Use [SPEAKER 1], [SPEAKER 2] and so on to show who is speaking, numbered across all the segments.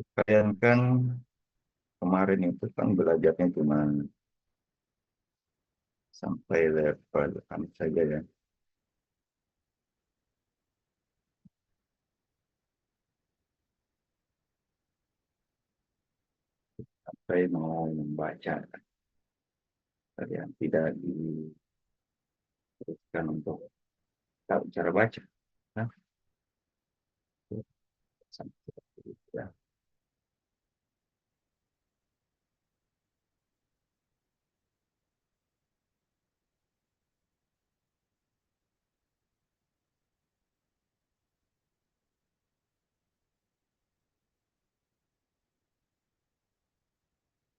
[SPEAKER 1] Kalian kan kemarin itu kan belajarnya cuma sampai level apa saja ya. Sampai mau membaca. Kalian tidak diteruskan untuk tahu cara baca. Nah, sampai seperti itu ya.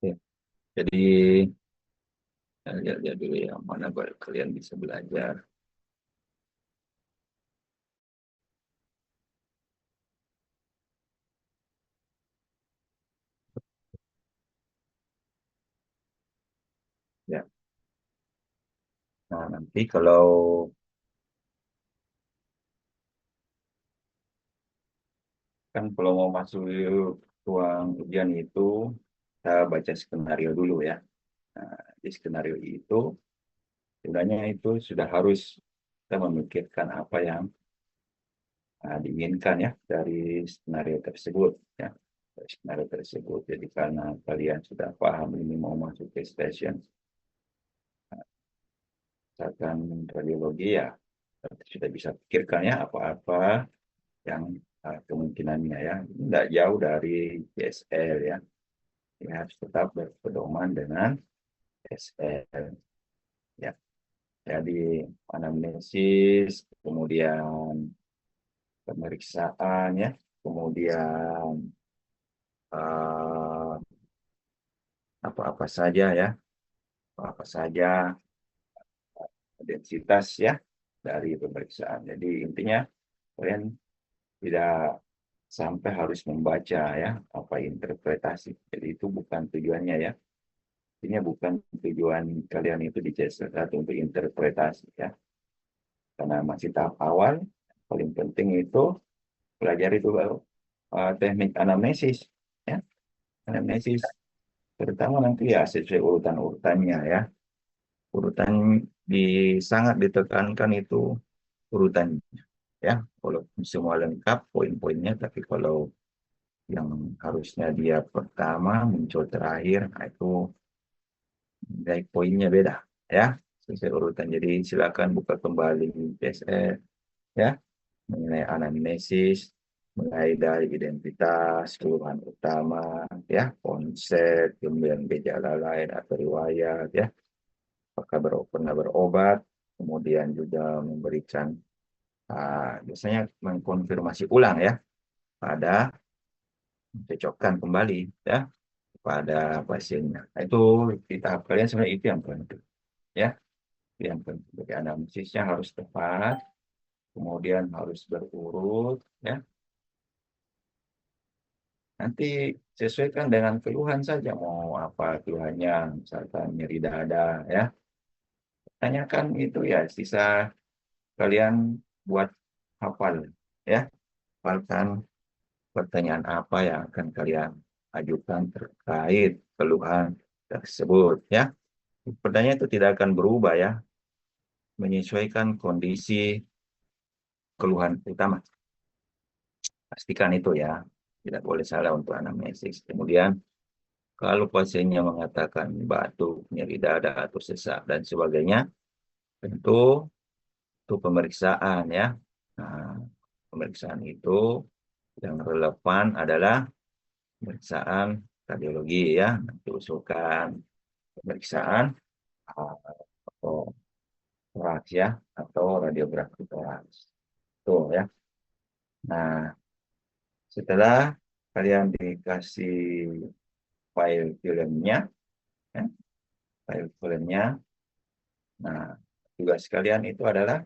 [SPEAKER 1] Ya, jadi lihat-lihat dulu ya mana baru kalian bisa belajar. Ya, nah nanti kalau mau masuk ruang ujian itu kita baca skenario dulu ya. Nah, di skenario itu sebenarnya itu sudah harus kita memikirkan apa yang diinginkan ya dari skenario tersebut ya. Dari skenario tersebut. Jadi karena kalian sudah paham ini mau masuk ke station misalkan radiologi ya, berarti sudah bisa pikirkan ya apa-apa yang kemungkinannya ya. Tidak jauh dari PSL ya. Ya harus tetap berpedoman dengan PSL ya. Jadi anamnesis, kemudian pemeriksaan ya, kemudian eh, apa-apa saja ya, apa saja densitas ya dari pemeriksaan. Jadi intinya kalian tidak sampai harus membaca ya apa interpretasi. Jadi itu bukan tujuannya ya. Intinya bukan tujuan kalian itu di CS1 untuk interpretasi ya. Karena masih tahap awal, paling penting itu pelajari itu teknik anamnesis ya. Anamnesis terutama nanti ya sesuai urutan-urutannya ya. Urutan sangat ditekankan itu urutan ya. Walaupun semua lengkap poin-poinnya, tapi kalau yang harusnya dia pertama muncul terakhir, nah itu nilai poinnya beda ya sesuai urutan. Jadi silakan buka kembali PSE ya mengenai anamnesis, mulai dari identitas, keluhan utama, ya konsep, kemudian gejala lain atau riwayat ya, apakah pernah berobat, kemudian juga memberikan biasanya mengkonfirmasi ulang ya pada mencocokkan kembali ya pada pasiennya. Nah, itu di tahap kalian sebenarnya itu yang penting ya. Itu yang penting. Jadi anamnesisnya harus tepat, kemudian harus berurut ya. Nanti sesuaikan dengan keluhan saja mau apa keluhannya, misalkan nyeri dada ya. Tanyakan itu ya sisa kalian buat hafal ya. Hafalkan pertanyaan apa yang akan kalian ajukan terkait keluhan tersebut ya. Pertanyaan itu tidak akan berubah ya, menyesuaikan kondisi keluhan utama. Pastikan itu ya, tidak boleh salah untuk anamnesis. Kemudian kalau pasiennya mengatakan batuk, nyeri dada, atau sesak dan sebagainya, tentu itu pemeriksaan ya. Nah, pemeriksaan itu yang relevan adalah pemeriksaan radiologi ya. Nanti usulkan pemeriksaan atau toraks ya, atau radiografi toraks. Tuh ya. Nah, setelah kalian dikasih file filmnya, ya, file filmnya, nah tugas kalian itu adalah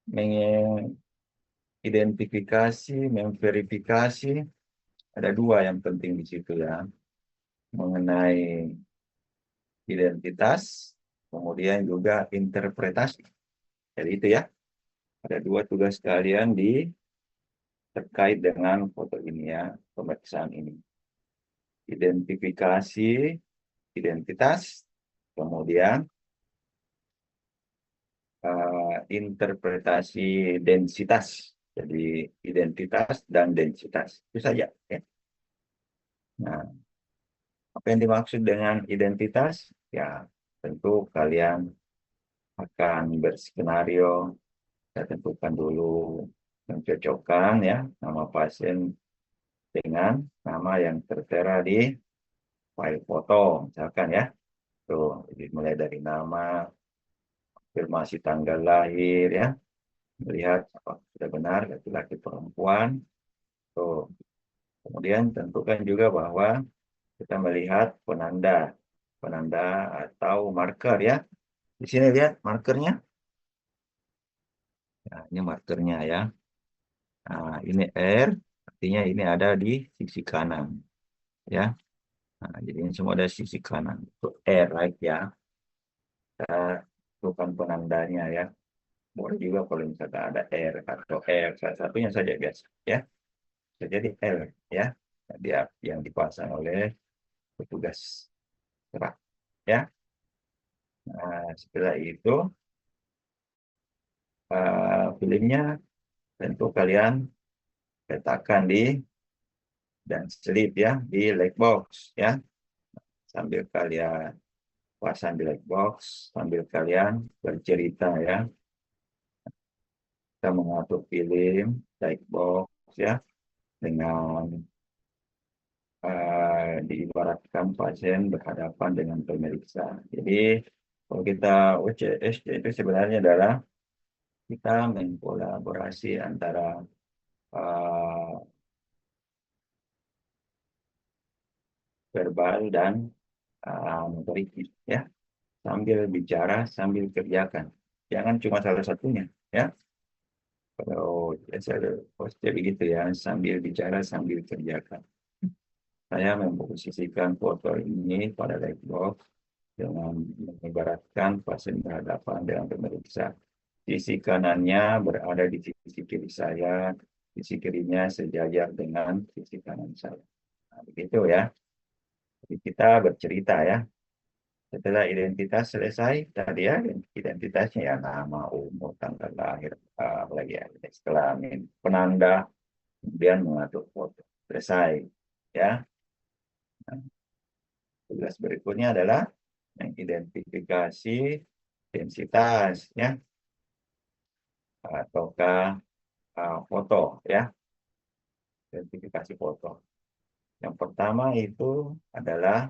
[SPEAKER 1] mengidentifikasi, memverifikasi, ada dua yang penting di situ ya, mengenai identitas, kemudian juga interpretasi. Jadi itu ya, ada dua tugas kalian di terkait dengan foto ini ya, pemeriksaan ini. Identifikasi identitas, kemudian interpretasi densitas. Jadi identitas dan densitas itu saja. Ya. Nah, apa yang dimaksud dengan identitas? Ya, tentu kalian akan berskenario. Kita tentukan dulu, mencocokkan ya nama pasien dengan nama yang tertera di file foto, misalkan ya. Tuh, jadi mulai dari nama, konfirmasi tanggal lahir ya, melihat apa sudah benar laki-laki perempuan. Tuh. Kemudian tentukan juga bahwa kita melihat penanda, penanda atau marker ya. Di sini lihat markernya. Nah, ini markernya ya. Nah, ini R, artinya ini ada di sisi kanan ya. Nah, jadi ini semua ada sisi kanan. Itu R, right ya. Kita tentukan penandanya ya. Boleh juga kalau misalkan ada R atau R, salah satunya saja biasa ya. Bisa jadi L ya. Nah, dia yang dipasang oleh petugas gerak ya. Nah, setelah itu filmnya tentu kalian letakkan di dan selip ya di lightbox ya. Sambil kalian pasang di lightbox, sambil kalian bercerita ya. Kita mengatur film lightbox ya dengan diibaratkan pasien berhadapan dengan pemeriksa. Jadi kalau kita OCS itu sebenarnya adalah kita mengkolaborasi antara uh, verbal dan motorik ya, sambil bicara sambil kerjakan, jangan cuma salah satunya ya. Kalau saya posnya begitu ya, sambil bicara sambil kerjakan. Saya memposisikan foto ini pada lightbox dengan mengibaratkan pasien berhadapan dengan pemeriksa. Sisi kanannya berada di sisi kiri saya, sisi kirinya sejajar dengan sisi kanan saya. Nah, begitu ya. Jadi kita bercerita ya. Setelah identitas selesai, tadi ya identitasnya ya nama, umur, tanggal lahir, apalagi ya, jenis kelamin, penanda, kemudian mengatur foto. Selesai ya. Nah, tugas berikutnya adalah mengidentifikasi densitas ya, ataukah foto ya, identifikasi foto. Yang pertama itu adalah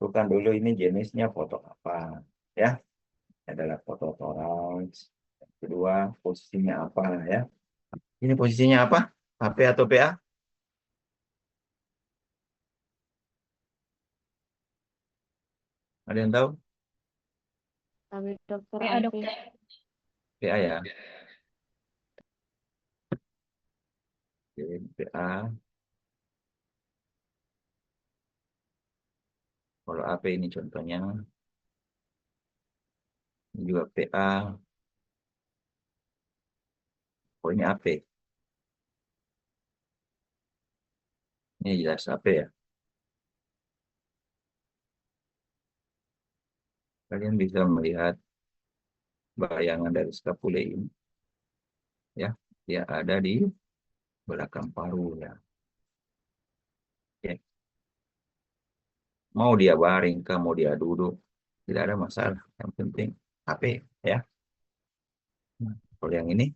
[SPEAKER 1] bukan dulu ini jenisnya foto apa ya, adalah foto toraks. Yang kedua posisinya apa ya, ini posisinya apa, HP atau PA, ada yang tahu?
[SPEAKER 2] Kami dokter
[SPEAKER 3] PA
[SPEAKER 2] AP.
[SPEAKER 3] dokter.
[SPEAKER 1] PA ya. Oke, PA. Kalau AP ini contohnya, ini juga PA. Oh ini AP, ini jelas AP ya. Kalian bisa melihat bayangan dari skapula ini ya, dia ada di belakang paru ya. Oke. Mau dia baring kah, mau dia duduk, tidak ada masalah, yang penting HP ya. Nah, kalau yang ini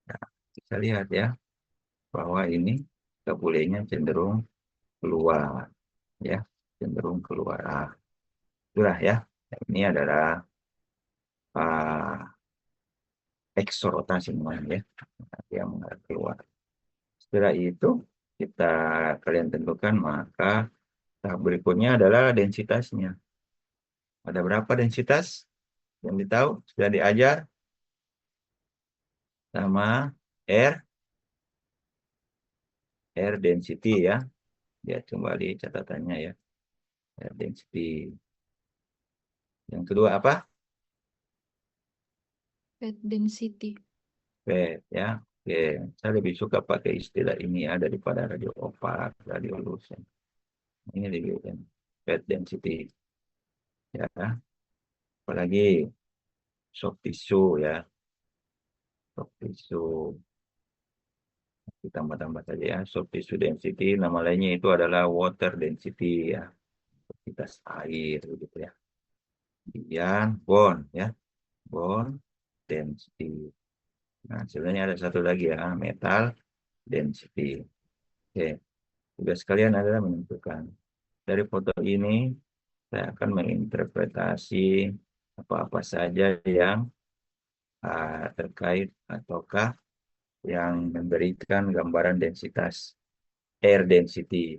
[SPEAKER 1] ya, kita lihat ya bahwa ini skapulanya cenderung keluar ya, cenderung keluar. Itulah ya, ini adalah eksorotasi namanya ya, dia mengarah keluar. Setelah itu kita kalian tentukan, maka tahap berikutnya adalah densitasnya. Ada berapa densitas yang ditahu sudah diajar sama R, R density ya. Lihat kembali catatannya ya. R density. Yang kedua apa?
[SPEAKER 3] Fat density.
[SPEAKER 1] P ya. Oke, saya lebih suka pakai istilah ini ya daripada radio opak, radio lusen. Ini lebih kan bed density ya. Apalagi soft tissue ya, soft tissue ditambah-tambah saja ya. Soft tissue density nama lainnya itu adalah water density ya, densitas air gitu ya. Kemudian bone ya, bone density. Nah, sebenarnya ada satu lagi ya, metal density. Oke, tugas kalian adalah menentukan dari foto ini saya akan menginterpretasi apa-apa saja yang terkait ataukah yang memberikan gambaran densitas air density.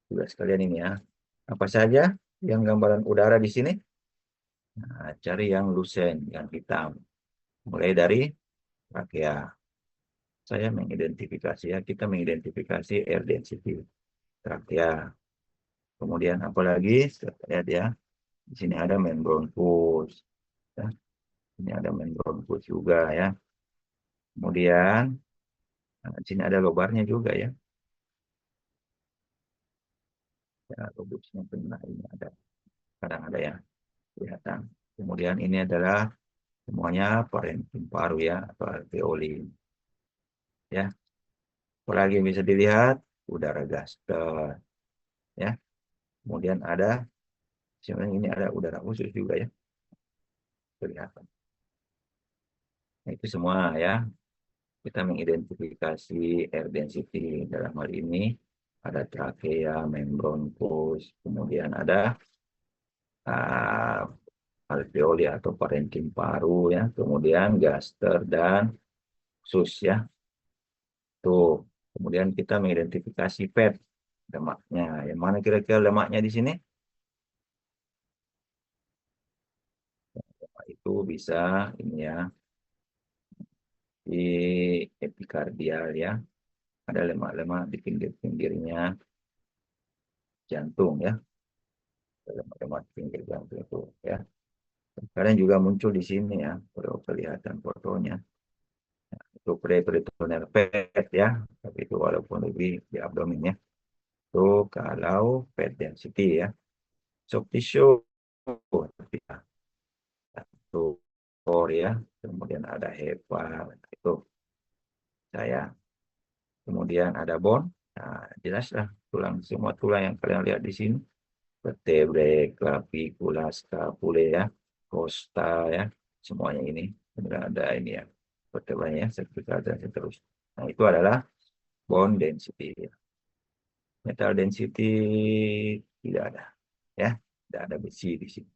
[SPEAKER 1] Tugas kalian ini ya. Apa saja yang gambaran udara di sini? Nah, cari yang lusen, yang hitam. Mulai dari trachea. Saya mengidentifikasi ya, kita mengidentifikasi air density trachea. Kemudian apalagi? Lihat ya, di sini ada main bronchus. Ya. Ini ada main bronchus juga ya. Kemudian di sini ada lobarnya juga ya. Ya, lobusnya kena ini ada, kadang ada ya kelihatan. Kemudian ini adalah semuanya parenkim paru ya atau alveoli ya. Apalagi yang bisa dilihat udara gaster ya. Kemudian ada sebenarnya ini ada udara khusus juga ya kelihatan. Nah, itu semua ya. Kita mengidentifikasi air density dalam hal ini ada trachea, membranchus, kemudian ada uh, alveoli atau parenkim paru ya, kemudian gaster dan sus ya. Tuh, kemudian kita mengidentifikasi PET lemaknya. Yang mana kira-kira lemaknya di sini? Lemak itu bisa ini ya di epikardial ya. Ada lemak-lemak di pinggir-pinggirnya jantung ya. Lemak-lemak di pinggir jantung itu ya. Kalian juga muncul di sini ya, kalau kelihatan fotonya. Itu pre-peritoneal fat ya, tapi itu walaupun lebih di abdomen ya. Itu kalau fat density ya. Soft tissue satu core ya, kemudian ada HEPA itu saya, kemudian ada bone. Nah, jelaslah tulang, semua tulang yang kalian lihat di sini, vertebrae, clavicula, scapulae ya, costa ya, semuanya ini sudah ada ini ya, vertebranya ya, cervical dan seterusnya. Nah, itu adalah bone density ya. Metal density tidak ada ya, tidak ada besi di sini.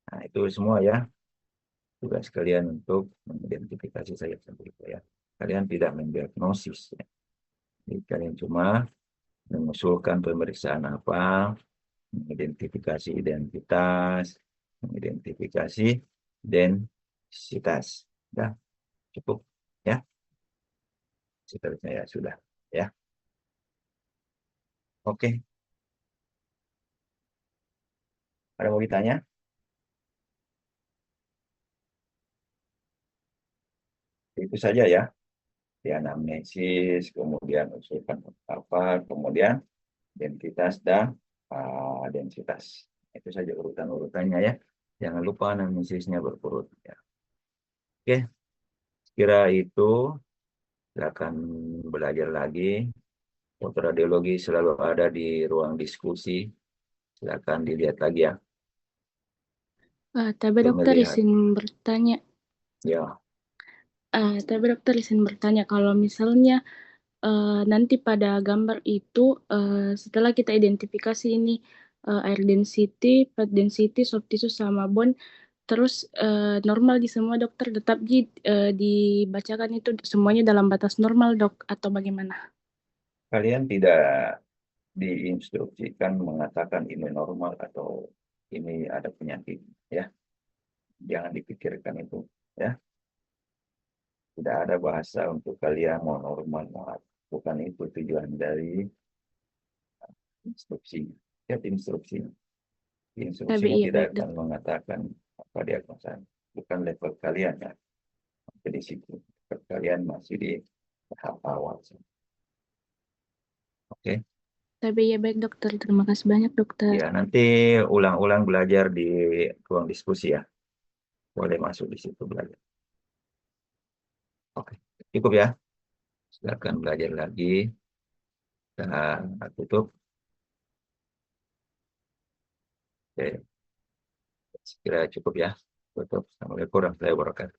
[SPEAKER 1] Nah, itu semua ya tugas kalian untuk mengidentifikasi saja seperti itu ya. Kalian tidak mendiagnosis ya. Jadi kalian cuma mengusulkan pemeriksaan apa, mengidentifikasi identitas, mengidentifikasi densitas. Ya, cukup ya. Seterusnya ya sudah ya. Oke, ada mau ditanya? Itu saja ya. Di anamnesis, kemudian usulkan apa, kemudian identitas dan densitas. Itu saja urutan-urutannya ya. Jangan lupa anamnesisnya berurut. Ya. Oke, kira itu silakan belajar lagi. Fotoradiologi selalu ada di ruang diskusi. Silakan dilihat lagi ya.
[SPEAKER 2] Tapi
[SPEAKER 1] Untuk
[SPEAKER 2] dokter
[SPEAKER 1] melihat.
[SPEAKER 2] izin bertanya.
[SPEAKER 1] Ya,
[SPEAKER 2] Tapi dokter izin bertanya kalau misalnya nanti pada gambar itu setelah kita identifikasi ini air density, fat density, soft tissue sama bone, terus normal di semua dokter tetap dibacakan itu semuanya dalam batas normal dok atau bagaimana?
[SPEAKER 1] kalian tidak diinstruksikan mengatakan ini normal atau ini ada penyakit ya. Jangan dipikirkan itu ya. Tidak ada bahasa untuk kalian mau normal mau apa. Bukan itu tujuan dari instruksi. Lihat instruksi.
[SPEAKER 2] Tapi
[SPEAKER 1] Instruksinya
[SPEAKER 2] iya
[SPEAKER 1] tidak
[SPEAKER 2] baik dok.
[SPEAKER 1] akan mengatakan apa diagnosa. Bukan level kalian ya. Jadi situ. kalian masih di tahap awal. Oke.
[SPEAKER 2] Tapi ya baik dokter, terima kasih banyak dokter.
[SPEAKER 1] Ya, nanti ulang-ulang belajar di ruang diskusi ya. Boleh masuk di situ belajar. Oke, cukup ya. Silakan belajar lagi. Dan tutup. Oke, sekira cukup ya. Tutup. Assalamualaikum warahmatullahi wabarakatuh.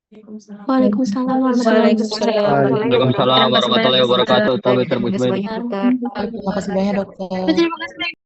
[SPEAKER 3] Waalaikumsalam warahmatullahi wabarakatuh.
[SPEAKER 4] Waalaikumsalam warahmatullahi wabarakatuh. Tabik
[SPEAKER 3] Terima
[SPEAKER 4] terpuji.
[SPEAKER 3] kasih banyak dokter.
[SPEAKER 5] Terima kasih banyak dokter.
[SPEAKER 2] Terima kasih.